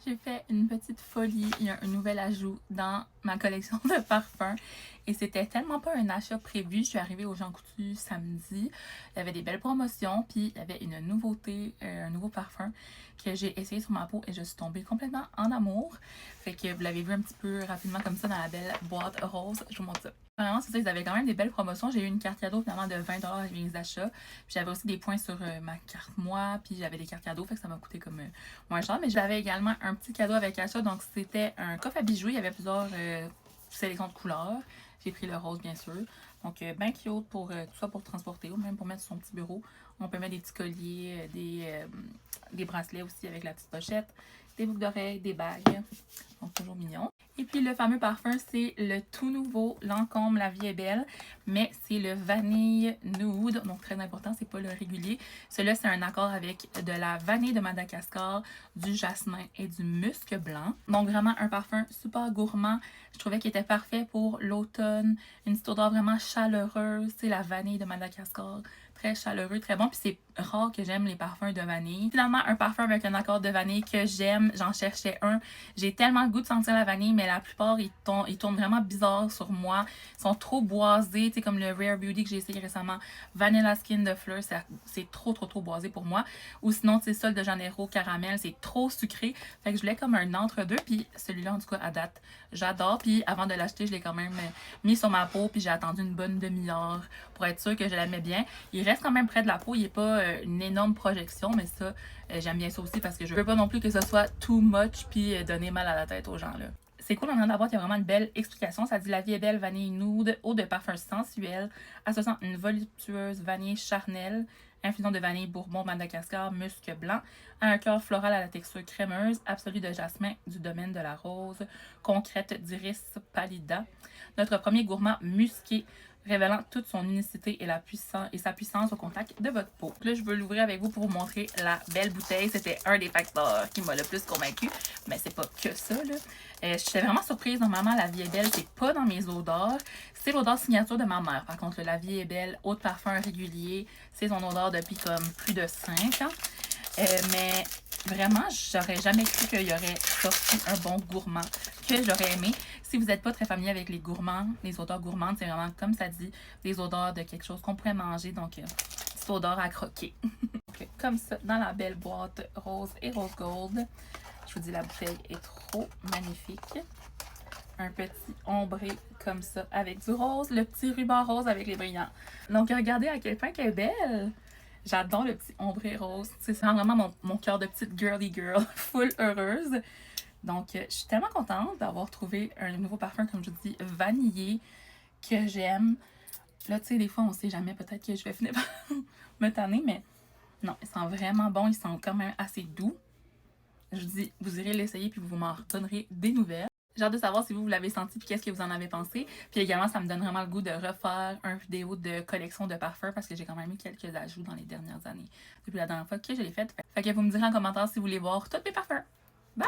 j'ai fait une petite folie. Il y a un nouvel ajout dans ma collection de parfums. Et c'était tellement pas un achat prévu. Je suis arrivée au Jean Coutu samedi. Il y avait des belles promotions. Puis il y avait une nouveauté, un nouveau parfum que j'ai essayé sur ma peau et je suis tombée complètement en amour. Fait que vous l'avez vu un petit peu rapidement comme ça dans la belle boîte rose. Je vous montre ça. Vraiment, c'est ça, ils avaient quand même des belles promotions. J'ai eu une carte cadeau finalement de 20$ avec mes achats. Puis j'avais aussi des points sur ma carte moi. Puis j'avais des cartes cadeaux. Fait que ça m'a coûté comme moins cher. Mais j'avais également un petit cadeau avec achat. Donc c'était un coffre à bijoux. Il y avait plusieurs sélections de couleurs. J'ai pris le rose bien sûr. Donc bien cute pour tout ça pour transporter ou même pour mettre sur son petit bureau. On peut mettre des petits colliers, des bracelets aussi avec la petite pochette, des boucles d'oreilles, des bagues. Donc toujours mignon. Et puis le fameux parfum, c'est le tout nouveau Lancôme La Vie est Belle, mais c'est le vanille nude, donc très important, c'est pas le régulier. Celui-là, c'est un accord avec de la vanille de Madagascar, du jasmin et du musc blanc. Donc vraiment un parfum super gourmand. Je trouvais qu'il était parfait pour l'automne. Une petite odeur vraiment chaleureuse, c'est la vanille de Madagascar. Très chaleureux, très bon. Puis c'est rare que j'aime les parfums de vanille. Finalement, un parfum avec un accord de vanille que j'aime. J'en cherchais un. J'ai tellement le goût de sentir la vanille, mais la plupart, ils tournent vraiment bizarre sur moi. Ils sont trop boisés. Tu sais, comme le Rare Beauty que j'ai essayé récemment. Vanilla Skin de Fleur, c'est trop boisé pour moi. Ou sinon, tu sais, Sol de Janeiro caramel, c'est trop sucré. Fait que je voulais comme un entre-deux. Puis celui-là, en tout cas, à date, j'adore. Puis avant de l'acheter, je l'ai quand même mis sur ma peau. Puis j'ai attendu une bonne demi-heure pour être sûre que je l'aimais bien. Il reste quand même près de la peau. Il n'est pas une énorme projection, mais ça, j'aime bien ça aussi parce que je veux pas non plus que ce soit too much puis donner mal à la tête aux gens là. C'est cool, en boîte, il y a vraiment une belle explication. Ça dit La Vie est belle, vanille nude, eau de parfum sensuel, associant une voluptueuse vanille charnelle, infusion de vanille bourbon Madagascar, musc blanc, à un cœur floral à la texture crémeuse, absolu de jasmin du domaine de la rose, concrète d'iris pallida. Notre premier gourmand musqué, révélant toute son unicité et sa puissance au contact de votre peau. Là, je veux l'ouvrir avec vous pour vous montrer la belle bouteille. C'était un des facteurs qui m'a le plus convaincu, mais c'est pas que ça, là. J'étais vraiment surprise. Normalement, La Vie est belle, c'est pas dans mes odeurs. C'est l'odeur signature de ma mère. Par contre, La Vie est belle, eau de parfum régulier, c'est son odeur depuis comme plus de 5 ans. Mais vraiment, j'aurais jamais cru qu'il y aurait sorti un bon gourmand que j'aurais aimé. Si vous n'êtes pas très familier avec les gourmands, les odeurs gourmandes, c'est vraiment, comme ça dit, des odeurs de quelque chose qu'on pourrait manger. Donc, petite odeur à croquer. Donc, comme ça, dans la belle boîte rose et rose gold. Je vous dis, la bouteille est trop magnifique. Un petit ombré comme ça avec du rose, le petit ruban rose avec les brillants. Donc, regardez à quel point elle est belle. J'adore le petit ombré rose. C'est vraiment mon cœur de petite girly girl, full heureuse. Donc, je suis tellement contente d'avoir trouvé un nouveau parfum, comme je vous dis, vanillé, que j'aime. Là, tu sais, des fois, on sait jamais, peut-être que je vais finir par me tanner, mais non, ils sont vraiment bons, ils sont quand même assez doux. Je vous dis, vous irez l'essayer, puis vous m'en redonnerez des nouvelles. J'ai hâte de savoir si vous l'avez senti, puis qu'est-ce que vous en avez pensé. Puis également, ça me donne vraiment le goût de refaire une vidéo de collection de parfums, parce que j'ai quand même eu quelques ajouts dans les dernières années, depuis la dernière fois que je l'ai faite. Fait que vous me direz en commentaire si vous voulez voir tous mes parfums. Bye!